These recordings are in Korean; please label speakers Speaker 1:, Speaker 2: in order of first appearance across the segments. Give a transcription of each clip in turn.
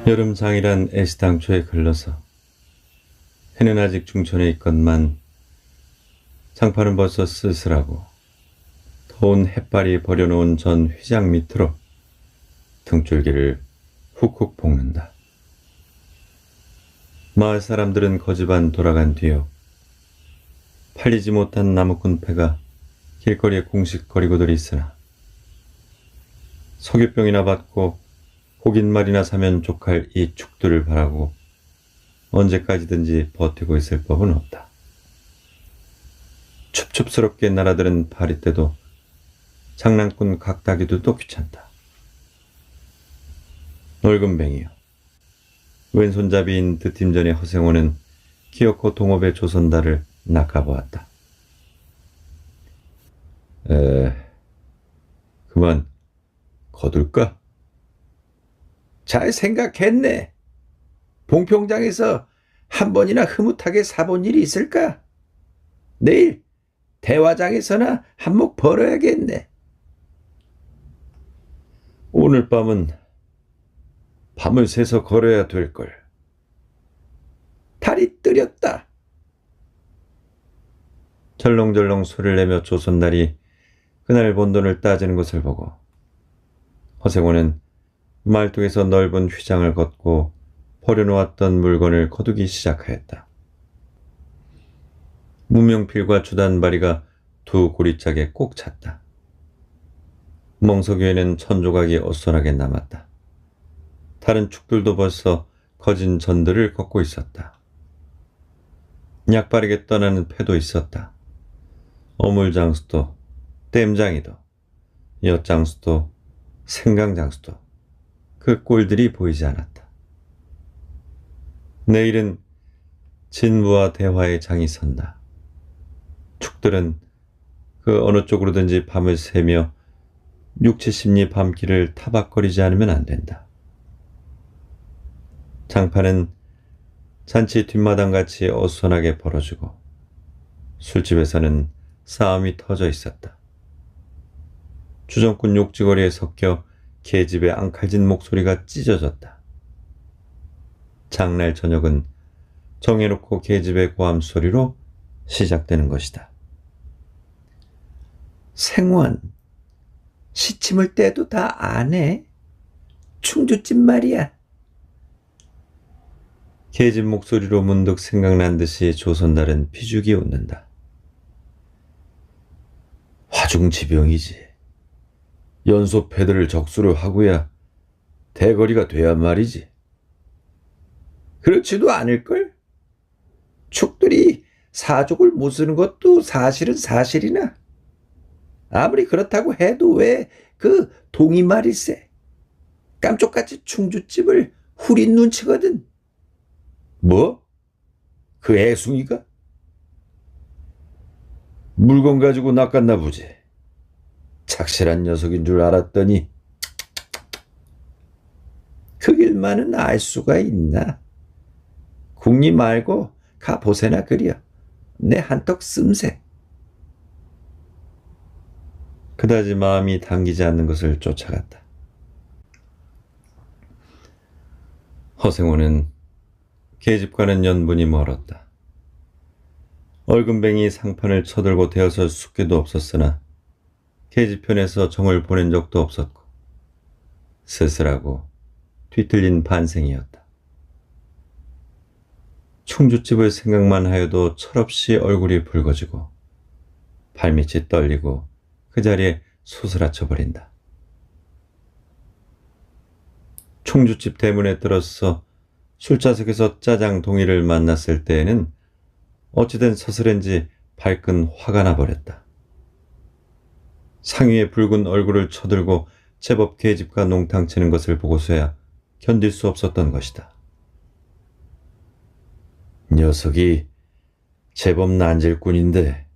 Speaker 1: 여름장이란 애시당초에 글러서 해는 아직 중천에 있건만 장판은 벌써 쓸쓸하고 더운 햇발이 버려놓은 전 휘장 밑으로 등줄기를 훅훅 볶는다. 마을 사람들은 거지반 돌아간 뒤요. 팔리지 못한 나무꾼 패가 길거리에 궁식거리고들 있으나 석유병이나 받고 고깃말이나 사면 족할 이 축들을 바라고 언제까지든지 버티고 있을 법은 없다. 춥춥스럽게 날아드는 파리떼도 장난꾼 각다기도 또 귀찮다. 늙은뱅이요. 왼손잡이인 드팀전의 허생호는 기어코 동업의 조선달을 낚아보았다. 그만 거둘까?
Speaker 2: 잘 생각했네. 봉평장에서 한 번이나 흐뭇하게 사본 일이 있을까? 내일 대화장에서나 한몫 벌어야겠네.
Speaker 1: 오늘 밤은 밤을 새서 걸어야 될걸.
Speaker 2: 달이 뜨렸다.
Speaker 1: 절렁절렁 소리를 내며 조선달이 그날 번 돈을 따지는 것을 보고 허생호는 말뚝에서 넓은 휘장을 걷고 버려놓았던 물건을 거두기 시작하였다. 무명필과 주단바리가 두 고리짝에 꼭 찼다. 멍석 위에는 천조각이 어수선하게 남았다. 다른 축들도 벌써 거진 전들을 걷고 있었다. 약바르게 떠나는 패도 있었다. 어물장수도, 댐장이도, 엿장수도, 생강장수도 그 꼴들이 보이지 않았다. 내일은 진부와 대화의 장이 선다. 축들은 그 어느 쪽으로든지 밤을 새며 60-70리 밤길을 타박거리지 않으면 안 된다. 장판은 잔치 뒷마당같이 어수선하게 벌어지고 술집에서는 싸움이 터져 있었다. 주정꾼 욕지거리에 섞여 계집의 앙칼진 목소리가 찢어졌다. 장날 저녁은 정해놓고 계집의 고함 소리로 시작되는 것이다.
Speaker 2: 생원, 시침을 때도 다 안 해. 충주집 말이야.
Speaker 1: 계집 목소리로 문득 생각난 듯이 조선달은 피죽이 웃는다. 화중지병이지. 연소패들을 적수로 하고야 대거리가 돼야 말이지.
Speaker 2: 그렇지도 않을걸? 축들이 사족을 못 쓰는 것도 사실은 사실이나. 아무리 그렇다고 해도 왜 그 동이말일세. 깜쪽같이 충주집을 후린 눈치거든.
Speaker 1: 뭐? 그 애숭이가? 물건 가지고 낚았나 보지. 착실한 녀석인 줄 알았더니.
Speaker 2: 그 길만은 알 수가 있나? 궁리 말고 가보세나 그려. 내 한턱 씀새.
Speaker 1: 그다지 마음이 당기지 않는 것을 쫓아갔다. 허생호는 계집과는 연분이 멀었다. 얼금뱅이 상판을 쳐들고 대어설 숙기도 없었으나 계집편에서 정을 보낸 적도 없었고 쓸쓸하고 뒤틀린 반생이었다. 충주집을 생각만 하여도 철없이 얼굴이 붉어지고 발밑이 떨리고 그 자리에 소스라쳐 버린다. 충주집 대문에 들어서 술자석에서 짜장 동이를 만났을 때에는 어찌된 서슬인지 발끈 화가 나버렸다. 상위의 붉은 얼굴을 쳐들고 제법 계집과 농탕 치는 것을 보고서야 견딜 수 없었던 것이다. 녀석이 제법 난질꾼인데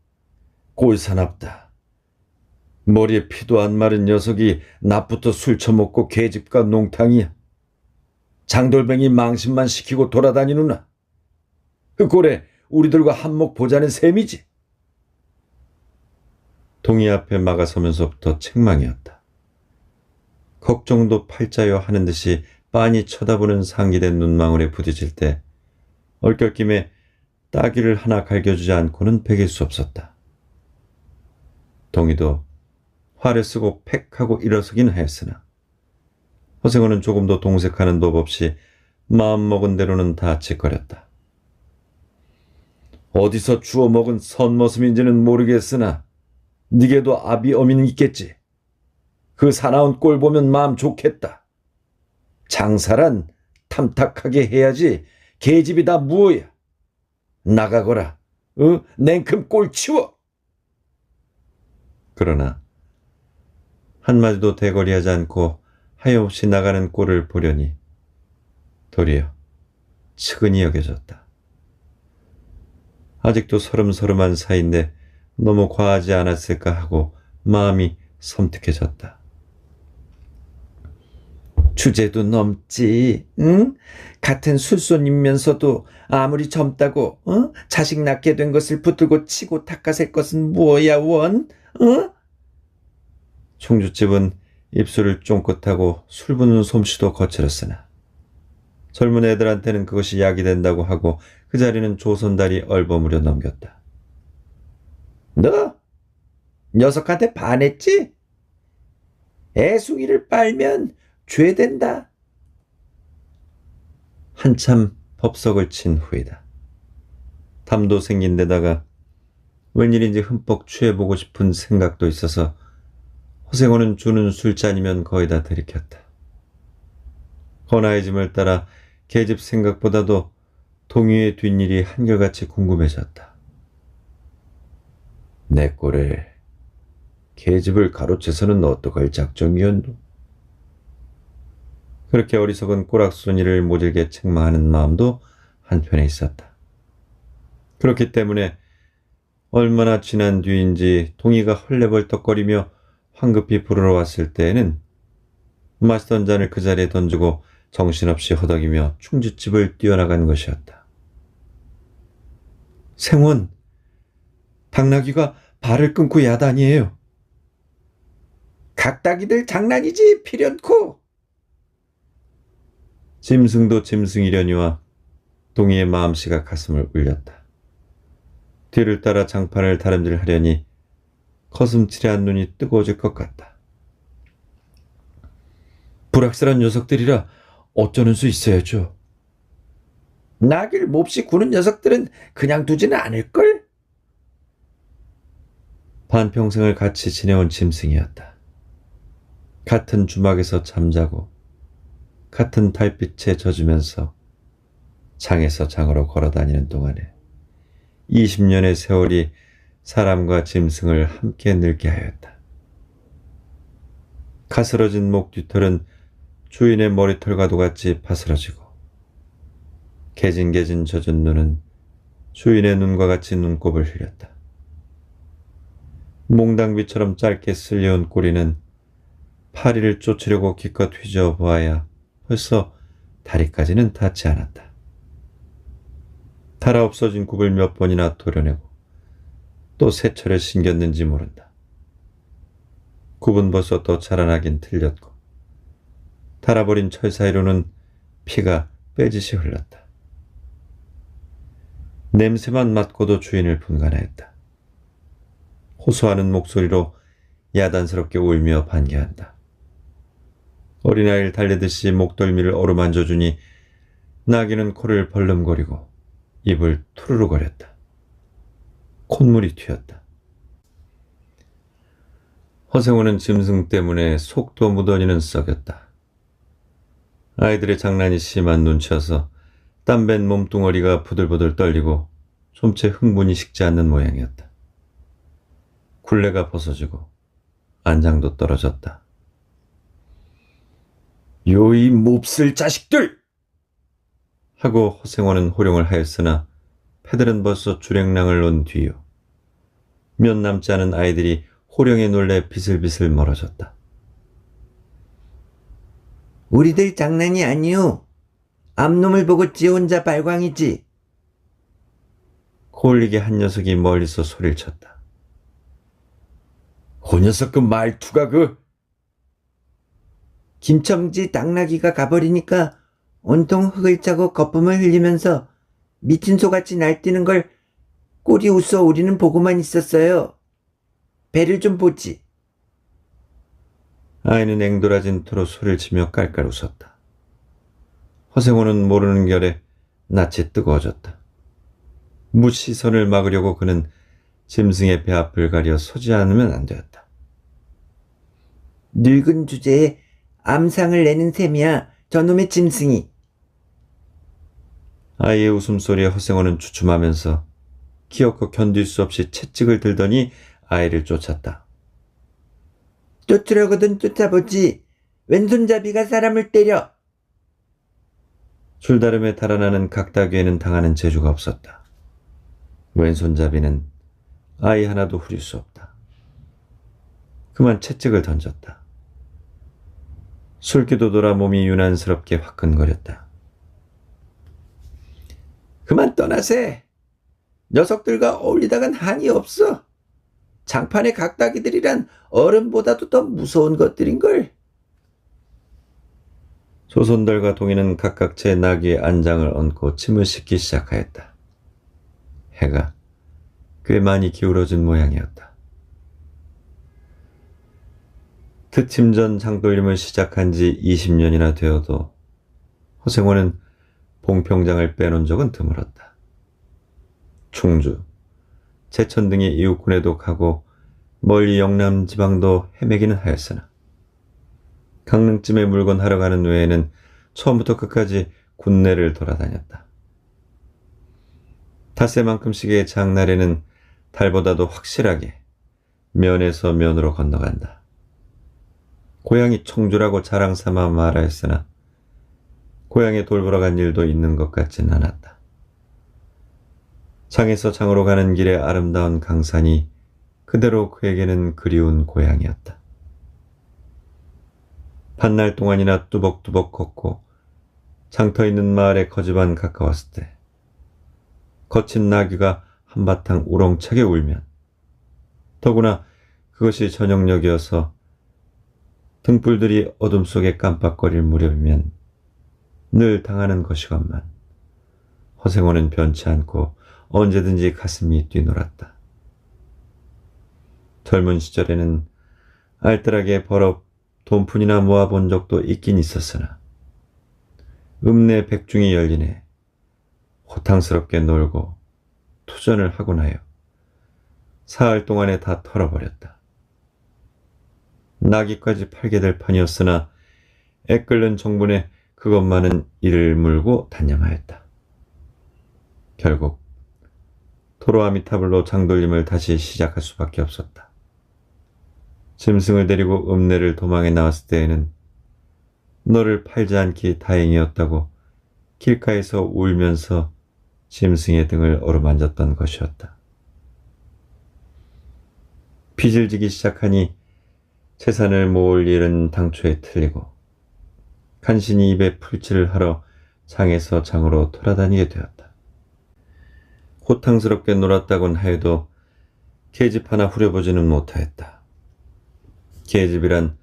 Speaker 1: 꼴사납다. 머리에 피도 안 마른 녀석이 낮부터 술 처먹고 계집과 농탕이야. 장돌뱅이 망신만 시키고 돌아다니누나. 그 꼴에 우리들과 한몫 보자는 셈이지. 동이 앞에 막아서면서부터 책망이었다. 걱정도 팔자여 하는 듯이 빤히 쳐다보는 상기된 눈망울에 부딪힐 때 얼결김에 따귀를 하나 갈겨주지 않고는 베길 수 없었다. 동희도 화를 쓰고 팩 하고 일어서긴 하였으나 허생호는 조금도 동색하는 법 없이 마음먹은 대로는 다 짓거렸다. 어디서 주워먹은 선머슴인지는 모르겠으나 니게도 아비 어미는 있겠지. 그 사나운 꼴 보면 마음 좋겠다. 장사란 탐탁하게 해야지 계집이 다 무엇이야. 나가거라. 냉큼 꼴 치워. 그러나 한마디도 대거리하지 않고 하염없이 나가는 꼴을 보려니 도리어 측은히 여겨졌다. 아직도 서름서름한 사이인데 너무 과하지 않았을까 하고 마음이 섬뜩해졌다. 주제도 넘지, 응? 같은 술손이면서도 아무리 젊다고, 자식 낳게 된 것을 붙들고 치고 닦아셀 것은 뭐야, 원? 총주집은 입술을 쫑긋하고 술 붓는 솜씨도 거칠었으나 젊은 애들한테는 그것이 약이 된다고 하고 그 자리는 조선달이 얼버무려 넘겼다.
Speaker 2: 너 녀석한테 반했지? 애송이를 빨면 죄된다.
Speaker 1: 한참 법석을 친 후이다. 담도 생긴 데다가 웬일인지 흠뻑 취해보고 싶은 생각도 있어서 허생호는 주는 술잔이면 거의 다 들이켰다. 허나해짐을 따라 계집 생각보다도 동희의 뒷일이 한결같이 궁금해졌다.
Speaker 2: 내 꼴에 계집을 가로채서는 어떡할 작정이었노?
Speaker 1: 그렇게 어리석은 꼬락순이를 모질게 책망하는 마음도 한편에 있었다. 그렇기 때문에 얼마나 지난 뒤인지 동희가 헐레벌떡거리며 황급히 부르러 왔을 때에는 마시던 잔을 그 자리에 던지고 정신없이 허덕이며 충주집을 뛰어나간 것이었다. 생원, 당나귀가 발을 끊고 야단이에요.
Speaker 2: 각다기들 장난이지 필연코.
Speaker 1: 짐승도 짐승이려니와 동희의 마음씨가 가슴을 울렸다. 뒤를 따라 장판을 다름질하려니 거슴칠한 눈이 뜨거워질 것 같다.
Speaker 2: 불악셀한 녀석들이라 어쩌는 수 있어야죠. 나귀를 몹시 구는 녀석들은 그냥 두지는 않을걸?
Speaker 1: 반평생을 같이 지내온 짐승이었다. 같은 주막에서 잠자고 같은 달빛에 젖으면서 장에서 장으로 걸어다니는 동안에 20년의 세월이 사람과 짐승을 함께 늙게 하였다. 가스러진 목 뒤털은 주인의 머리털과도 같이 바스러지고 개진개진 젖은 눈은 주인의 눈과 같이 눈곱을 흘렸다. 몽당비처럼 짧게 쓸려온 꼬리는 파리를 쫓으려고 기껏 휘저어 보아야 벌써 다리까지는 닿지 않았다. 달아 없어진 굽을 몇 번이나 도려내고 또 새철에 신겼는지 모른다. 굽은 벌써 또 자라나긴 틀렸고 달아버린 철 사이로는 피가 빼짓이 흘렀다. 냄새만 맡고도 주인을 분간하였다. 호소하는 목소리로 야단스럽게 울며 반겨한다. 어린아이를 달래듯이 목덜미를 어루만져 주니 나귀는 코를 벌름거리고 입을 투르르거렸다. 콧물이 튀었다. 허생호는 짐승 때문에 속도 무더니는 썩였다. 아이들의 장난이 심한 눈치여서 땀밴 몸뚱어리가 부들부들 떨리고 좀채 흥분이 식지 않는 모양이었다. 굴레가 벗어지고 안장도 떨어졌다.
Speaker 2: 요이 몹쓸 자식들!
Speaker 1: 하고 허생호는 호령을 하였으나 패들은 벌써 주랭랑을 놓은 뒤요. 몇 남지 않은 아이들이 호령에 놀래 비슬비슬 멀어졌다.
Speaker 2: 우리들 장난이 아니오. 암놈을 보고 지 혼자 발광이지.
Speaker 1: 코올리게 한 녀석이 멀리서 소리를 쳤다.
Speaker 2: 그 녀석 그 말투가 김첨지 당나귀가 가버리니까 온통 흙을 짜고 거품을 흘리면서 미친 소같이 날뛰는 걸 꼴이 웃어 우리는 보고만 있었어요. 배를 좀 보지.
Speaker 1: 아이는 앵돌아진 토로 소리를 치며 깔깔 웃었다. 허생호는 모르는 결에 낯이 뜨거워졌다. 무시선을 막으려고 그는 짐승의 배 앞을 가려 서지 않으면 안 되었다.
Speaker 2: 늙은 주제에 암상을 내는 셈이야, 저놈의 짐승이.
Speaker 1: 아이의 웃음소리에 허생호는 주춤하면서 기어코 견딜 수 없이 채찍을 들더니 아이를 쫓았다.
Speaker 2: 쫓으려거든 쫓아보지. 왼손잡이가 사람을 때려.
Speaker 1: 줄다름에 달아나는 각다귀에는 당하는 재주가 없었다. 왼손잡이는 아이 하나도 후릴 수 없다. 그만 채찍을 던졌다. 술기도 돌아 몸이 유난스럽게 화끈거렸다.
Speaker 2: 그만 떠나세. 녀석들과 어울리다간 한이 없어. 장판의 각다기들이란 어른보다도 더 무서운 것들인걸.
Speaker 1: 조선달과 동이는 각각 제 나귀의 안장을 얹고 침을 씻기 시작하였다. 해가 꽤 많이 기울어진 모양이었다. 특침전 장돌림을 시작한 지 20년이나 되어도 허생호는 봉평장을 빼놓은 적은 드물었다. 충주, 제천 등의 이웃군에도 가고 멀리 영남 지방도 헤매기는 하였으나 강릉쯤에 물건 하러 가는 외에는 처음부터 끝까지 군내를 돌아다녔다. 닷새만큼씩의 장날에는 달보다도 확실하게 면에서 면으로 건너간다. 고향이 청주라고 자랑 삼아 말하였으나 고향에 돌보러 간 일도 있는 것 같진 않았다. 장에서 장으로 가는 길에 아름다운 강산이 그대로 그에게는 그리운 고향이었다. 반날 동안이나 뚜벅뚜벅 걷고 장터 있는 마을에 거지반 가까웠을 때 거친 나귀가 한바탕 우렁차게 울면, 더구나 그것이 저녁녘이어서 등불들이 어둠 속에 깜빡거릴 무렵이면 늘 당하는 것이건만 허생호는 변치 않고 언제든지 가슴이 뛰놀았다. 젊은 시절에는 알뜰하게 벌어 돈푼이나 모아본 적도 있긴 있었으나 읍내 백중이 열리네 호탕스럽게 놀고 투전을 하고 나요. 사흘 동안에 다 털어버렸다. 나귀까지 팔게 될 판이었으나 애끓는 정분에 그것만은 이를 물고 단념하였다. 결국 토로아미타불로 장돌림을 다시 시작할 수밖에 없었다. 짐승을 데리고 읍내를 도망해 나왔을 때에는 너를 팔지 않기 다행이었다고 길가에서 울면서 짐승의 등을 어루만졌던 것이었다. 빚을 지기 시작하니 재산을 모을 일은 당초에 틀리고 간신히 입에 풀칠을 하러 장에서 장으로 돌아다니게 되었다. 호탕스럽게 놀았다곤 하여도 계집 하나 후려보지는 못하였다. 계집이란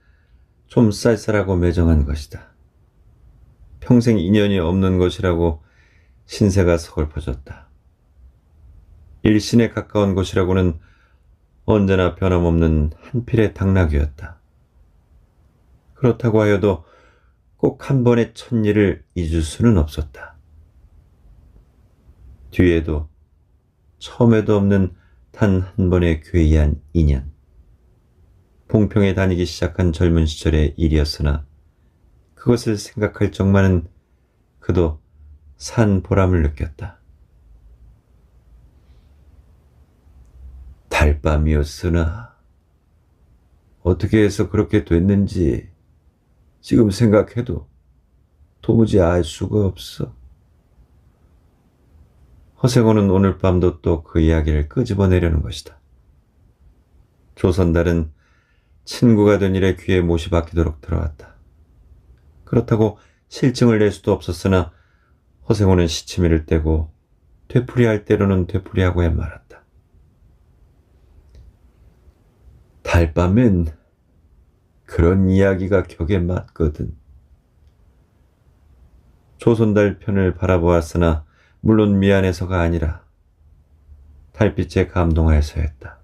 Speaker 1: 좀 쌀쌀하고 매정한 것이다. 평생 인연이 없는 것이라고 신세가 서글퍼졌다. 일신에 가까운 것이라고는 언제나 변함없는 한필의 당나귀였다. 그렇다고 하여도 꼭 한 번의 첫일을 잊을 수는 없었다. 뒤에도 처음에도 없는 단 한 번의 괴이한 인연. 봉평에 다니기 시작한 젊은 시절의 일이었으나 그것을 생각할 적만은 그도 산 보람을 느꼈다. 달밤이었으나 어떻게 해서 그렇게 됐는지 지금 생각해도 도무지 알 수가 없어. 허생호는 오늘 밤도 또 그 이야기를 끄집어내려는 것이다. 조선달은 친구가 된 일에 귀에 못이 박히도록 들어왔다. 그렇다고 실증을 낼 수도 없었으나 허생호는 시치미를 떼고 되풀이할 때로는 되풀이하고야 말았다. 달밤엔 그런 이야기가 격에 맞거든. 조선달 편을 바라보았으나 물론 미안해서가 아니라 달빛에 감동하여서였다.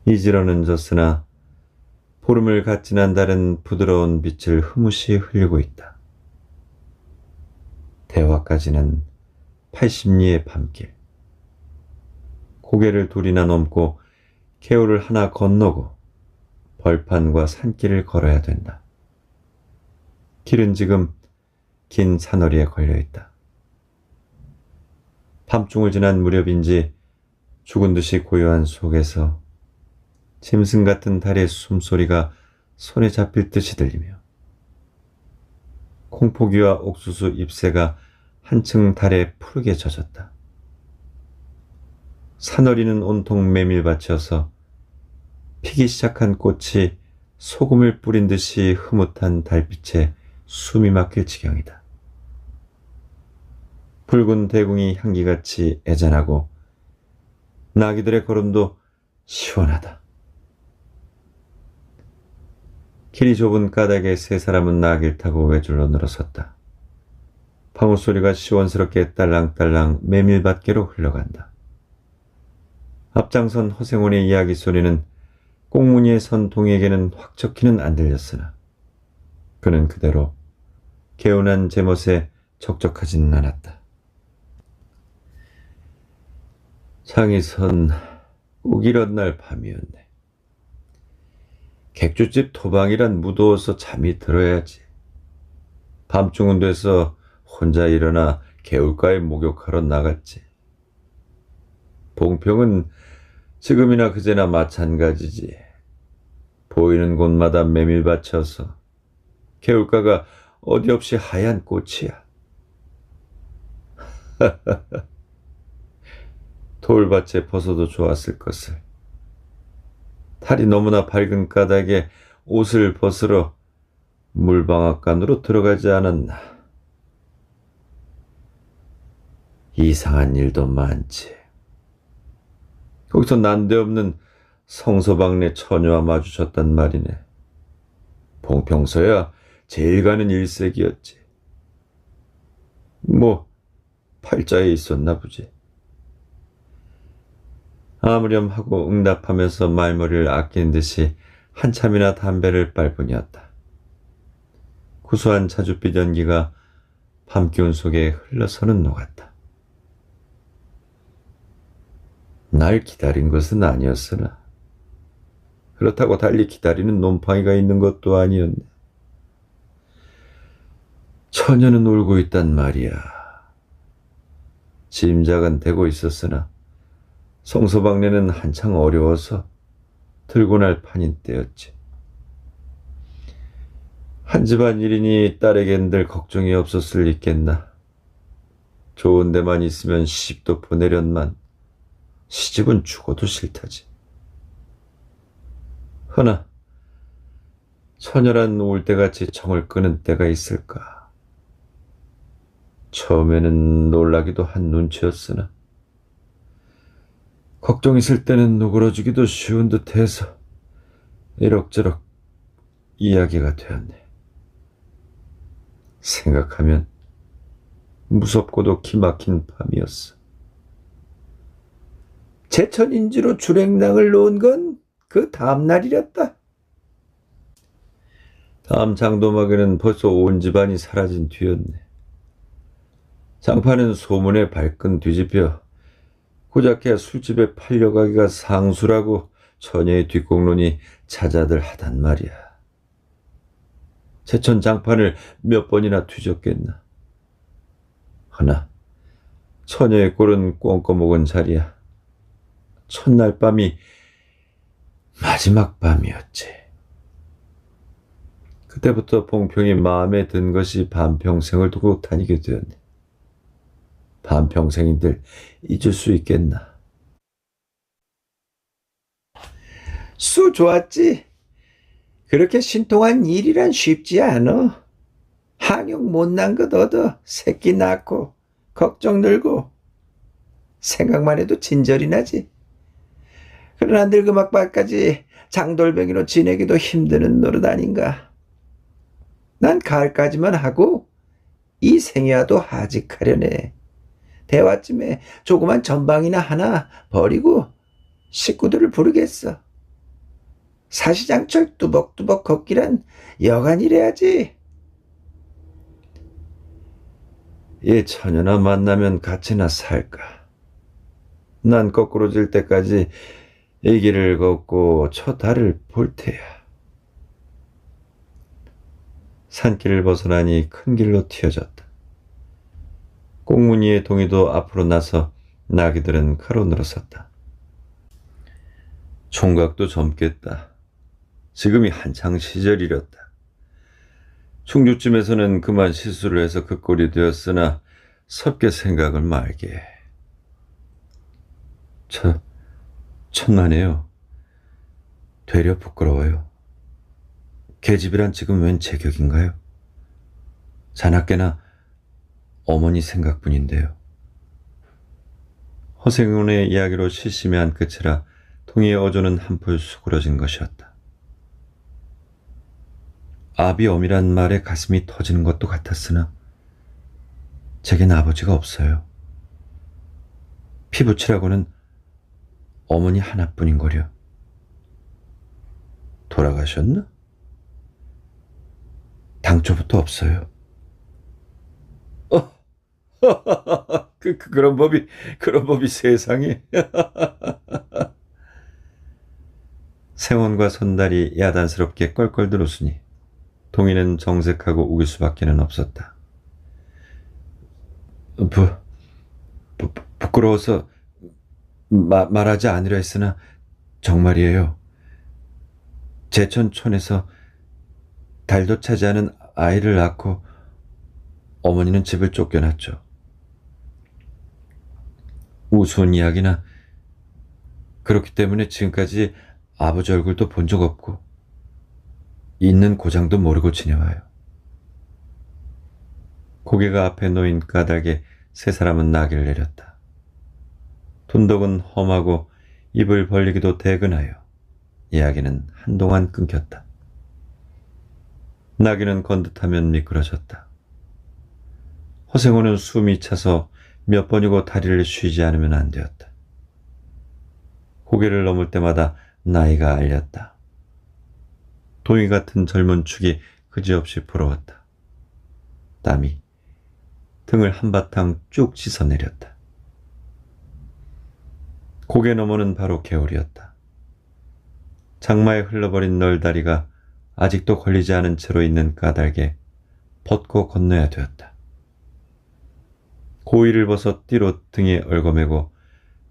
Speaker 1: 이지러는 졌으나 보름을 갖진한 달은 부드러운 빛을 흐뭇이 흘리고 있다. 대화까지는 80리의 밤길. 고개를 둘이나 넘고 개울을 하나 건너고 벌판과 산길을 걸어야 된다. 길은 지금 긴 산허리에 걸려있다. 밤중을 지난 무렵인지 죽은 듯이 고요한 속에서 짐승 같은 달의 숨소리가 손에 잡힐 듯이 들리며 콩포기와 옥수수 잎새가 한층 달에 푸르게 젖었다. 산허리는 온통 메밀밭이어서 피기 시작한 꽃이 소금을 뿌린 듯이 흐뭇한 달빛에 숨이 막힐 지경이다. 붉은 대궁이 향기같이 애잔하고 나귀들의 걸음도 시원하다. 길이 좁은 까닭에 세 사람은 나귀를 타고 외줄로 늘어섰다. 방울소리가 시원스럽게 딸랑딸랑 메밀밭계로 흘러간다. 앞장선 허생원의 이야기 소리는 꽁무니에 선 동에게는 확 적히는 안 들렸으나 그는 그대로 개운한 제멋에 적적하지는 않았다. 장이 선 꼭 이런 날 밤이었네. 객주집 토방이란 무더워서 잠이 들어야지. 밤중은 돼서 혼자 일어나 개울가에 목욕하러 나갔지. 봉평은 지금이나 그제나 마찬가지지. 보이는 곳마다 메밀밭이어서 개울가가 어디 없이 하얀 꽃이야. 돌밭에 벗어도 좋았을 것을. 달이 너무나 밝은 까닭에 옷을 벗으러 물방앗간으로 들어가지 않았나. 이상한 일도 많지. 거기서 난데없는 성서방네 처녀와 마주쳤단 말이네. 봉평서야 제일 가는 일색이었지. 뭐 팔자에 있었나 보지. 아무렴 하고 응답하면서 말머리를 아끼는 듯이 한참이나 담배를 빨뿐이었다. 구수한 자줏빛 연기가 밤기운 속에 흘러서는 녹았다. 날 기다린 것은 아니었으나 그렇다고 달리 기다리는 놈팡이가 있는 것도 아니었네. 처녀는 울고 있단 말이야. 짐작은 되고 있었으나 성서방네는 한창 어려워서 들고 날 판인 때였지. 한 집안 일이니 딸에겐 늘 걱정이 없었을 리겠나. 좋은 데만 있으면 시집도 보내련만 시집은 죽어도 싫다지. 허나 처녀란 울 때같이 정을 끄는 때가 있을까. 처음에는 놀라기도 한 눈치였으나 걱정 있을 때는 누그러지기도 쉬운 듯해서 이럭저럭 이야기가 되었네. 생각하면 무섭고도 기막힌 밤이었어.
Speaker 2: 제천인지로 주랭랑을 놓은 건 그 다음날이랬다.
Speaker 1: 다음 장도막에는 벌써 온 집안이 사라진 뒤였네. 장파는 소문에 발끈 뒤집혀 고작해 술집에 팔려가기가 상수라고 처녀의 뒷공론이 자자들 하단 말이야. 제천 장판을 몇 번이나 뒤졌겠나. 허나 처녀의 꼴은 꼼꼼먹은 자리야. 첫날 밤이 마지막 밤이었지. 그때부터 봉평이 마음에 든 것이 반평생을 두고 다니게 되었네. 반평생인들 잊을 수 있겠나.
Speaker 2: 수 좋았지. 그렇게 신통한 일이란 쉽지 않아. 항영 못난 것 얻어 새끼 낳고 걱정 늘고 생각만 해도 진절이 나지. 그러나 늙음악발까지 장돌뱅이로 지내기도 힘드는 노릇 아닌가. 난 가을까지만 하고 이 생야도 하직하려네. 대화쯤에 조그만 전방이나 하나 버리고 식구들을 부르겠어. 사시장철 뚜벅뚜벅 걷기란 여간이래야지.
Speaker 1: 이 처녀나 만나면 같이나 살까? 난 거꾸로 질 때까지 이 길을 걷고 저 달을 볼 테야. 산길을 벗어나니 큰 길로 튀어졌다. 꽁무니의 동이도 앞으로 나서 나귀들은 가로 늘어섰다. 총각도 젊겠다. 지금이 한창 시절이렸다. 충주쯤에서는 그만 실수를 해서 그 꼴이 되었으나 섭게 생각을 말게. 천만에요. 되려 부끄러워요. 계집이란 지금 웬 제격인가요? 자나깨나 어머니 생각뿐인데요. 허생훈의 이야기로 실심이 끝이라 동희의 어조는 한풀 수그러진 것이었다. 아비엄이란 말에 가슴이 터지는 것도 같았으나 제겐 아버지가 없어요. 피부치라고는 어머니 하나뿐인거려. 돌아가셨나? 당초부터 없어요. 그런 법이 세상에. 세원과 선달이 야단스럽게 껄껄들 웃으니 동희는 정색하고 우길 수밖에는 없었다. 부끄러워서 말하지 않으려 했으나 정말이에요. 제천촌에서 달도 차지 않은 아이를 낳고 어머니는 집을 쫓겨났죠. 우스운 이야기나 그렇기 때문에 지금까지 아버지 얼굴도 본 적 없고 있는 고장도 모르고 지내와요. 고개가 앞에 놓인 까닭에 세 사람은 나귀를 내렸다. 돈덕은 험하고 입을 벌리기도 대근하여 이야기는 한동안 끊겼다. 나귀는 건듯하면 미끄러졌다. 허생호는 숨이 차서 몇 번이고 다리를 쉬지 않으면 안 되었다. 고개를 넘을 때마다 나이가 알렸다. 동이 같은 젊은 축이 그지없이 부러웠다. 땀이 등을 한바탕 쭉 씻어내렸다. 고개 너머는 바로 개울이었다. 장마에 흘러버린 널다리가 아직도 걸리지 않은 채로 있는 까닭에 벗고 건너야 되었다. 고이를 벗어 띠로 등에 얽어매고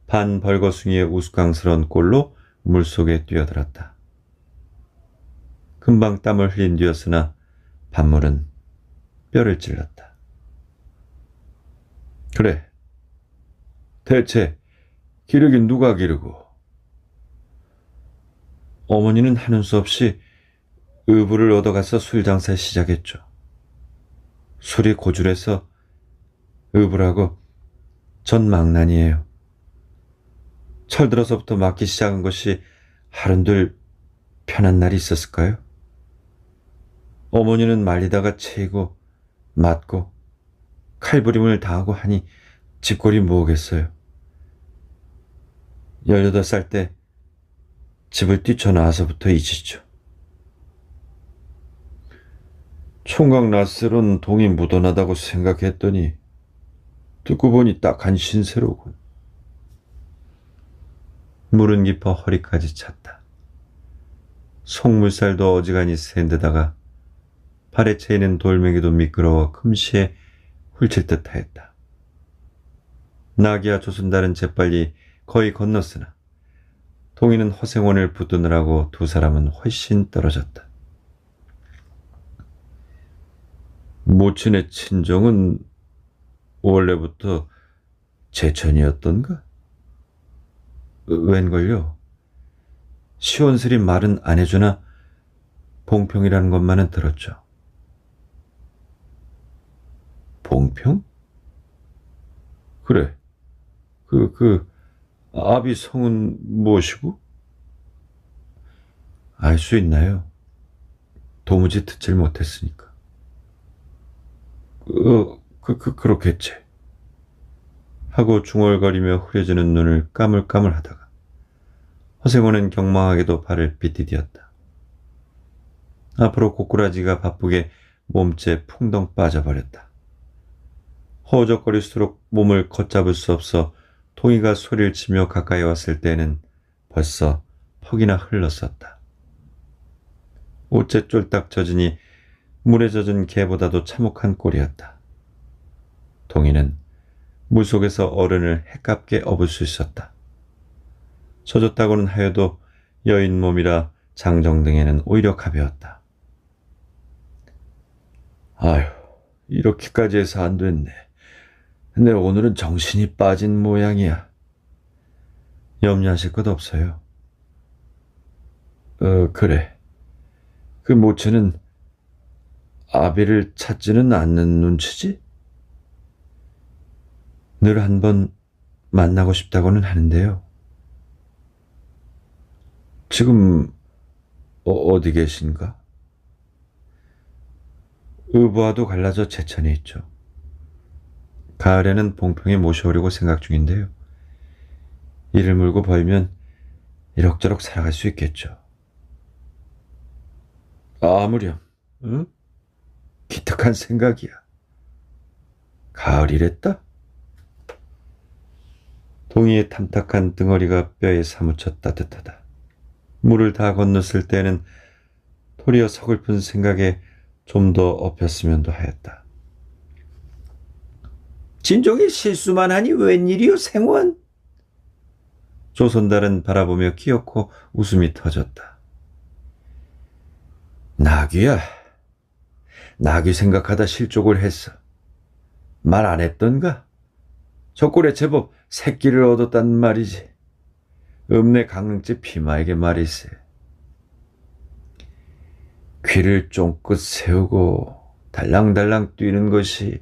Speaker 1: 반 벌거숭이의 우스꽝스러운 꼴로 물속에 뛰어들었다. 금방 땀을 흘린 뒤였으나 반물은 뼈를 찔렀다. 그래, 대체 기르긴 누가 기르고? 어머니는 하는 수 없이 의부를 얻어가서 술 장사 시작했죠. 술이 고줄해서 의부라고 전 망난이에요. 철들어서부터 맞기 시작한 것이 하룬들 편한 날이 있었을까요? 어머니는 말리다가 채이고 맞고 칼부림을 당하고 하니 집골이 뭐겠어요. 18살 때 집을 뛰쳐나와서부터 잊었죠. 총각 낯설은 동이 묻어나다고 생각했더니 듣고 보니 딱한 신세로군. 물은 깊어 허리까지 찼다. 속물살도 어지간히 센 데다가 발에 채이는 돌멩이도 미끄러워 금시에 훌칠 듯하였다. 나귀와 조순달은 재빨리 거의 건넜으나 동이는 허생원을 붙드느라고 두 사람은 훨씬 떨어졌다. 모친의 친정은 원래부터 제천이었던가? 웬걸요? 시원스리 말은 안 해주나 봉평이라는 것만은 들었죠. 봉평? 그래. 아비 성은 무엇이고? 알 수 있나요? 도무지 듣질 못했으니까. 그렇겠지. 하고 중얼거리며 흐려지는 눈을 까물까물 하다가 허생호는 경망하게도 발을 삐디디었다. 앞으로 고꾸라지가 바쁘게 몸째 풍덩 빠져버렸다. 허우적거릴수록 몸을 걷잡을 수 없어 통이가 소리를 치며 가까이 왔을 때는 벌써 퍽이나 흘렀었다. 옷째 쫄딱 젖으니 물에 젖은 개보다도 참혹한 꼴이었다. 동이는 물속에서 어른을 해깝게 업을 수 있었다. 젖었다고는 하여도 여인 몸이라 장정등에는 오히려 가벼웠다. 아휴, 이렇게까지 해서 안 됐네. 근데 오늘은 정신이 빠진 모양이야. 염려하실 것 없어요. 그래. 그 모체는 아비를 찾지는 않는 눈치지? 늘 한번 만나고 싶다고는 하는데요. 지금 어디 계신가? 의부와도 갈라져 제천에 있죠. 가을에는 봉평에 모셔오려고 생각 중인데요. 이를 물고 벌면 이럭저럭 살아갈 수 있겠죠. 아무렴, 응? 기특한 생각이야. 가을이랬다? 동이의 탐탁한 등허리가 뼈에 사무쳐 따뜻하다. 물을 다 건넜을 때는 도리어 서글픈 생각에 좀 더 엎였으면도 하였다.
Speaker 2: 진종이 실수만 하니 웬일이요, 생원?
Speaker 1: 조선달은 바라보며 끼었고 웃음이 터졌다. 나귀야. 나귀 생각하다 실족을 했어. 말 안 했던가? 저 꼴에 제법 새끼를 얻었단 말이지. 읍내 강릉집 피마에게 말일세. 귀를 쫑긋 세우고 달랑달랑 뛰는 것이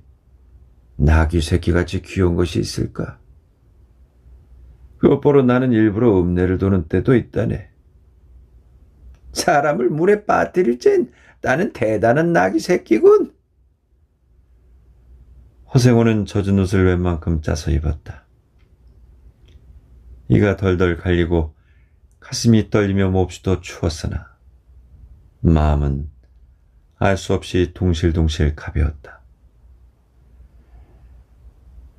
Speaker 1: 나귀 새끼같이 귀여운 것이 있을까? 그것 보러 나는 일부러 읍내를 도는 때도 있다네.
Speaker 2: 사람을 물에 빠뜨릴 땐 나는 대단한 나귀 새끼군.
Speaker 1: 허생호는 젖은 옷을 웬만큼 짜서 입었다. 이가 덜덜 갈리고 가슴이 떨리며 몹시도 추웠으나 마음은 알 수 없이 둥실둥실 가벼웠다.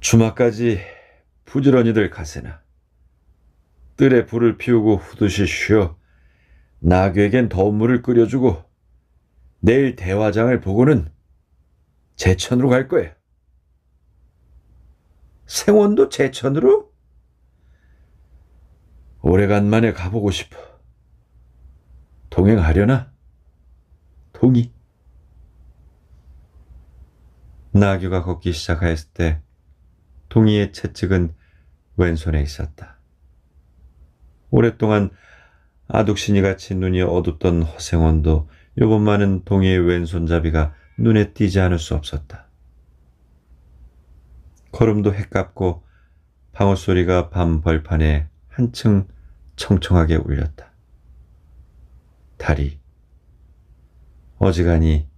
Speaker 1: 주말까지 부지런히들 가세나. 뜰에 불을 피우고 후두시 쉬어 나귀에겐 더운 물을 끓여주고 내일 대화장을 보고는 제천으로 갈 거야.
Speaker 2: 생원도 제천으로?
Speaker 1: 오래간만에 가보고 싶어. 동행하려나? 동이. 나귀가 걷기 시작하였을 때 동이의 채찍은 왼손에 있었다. 오랫동안 아둑신이같이 눈이 어둡던 허생원도 요번만은 동이의 왼손잡이가 눈에 띄지 않을 수 없었다. 걸음도 해깝고 방울소리가 밤 벌판에 한층 청청하게 울렸다. 달이 어지간히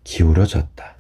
Speaker 1: 기울어졌다.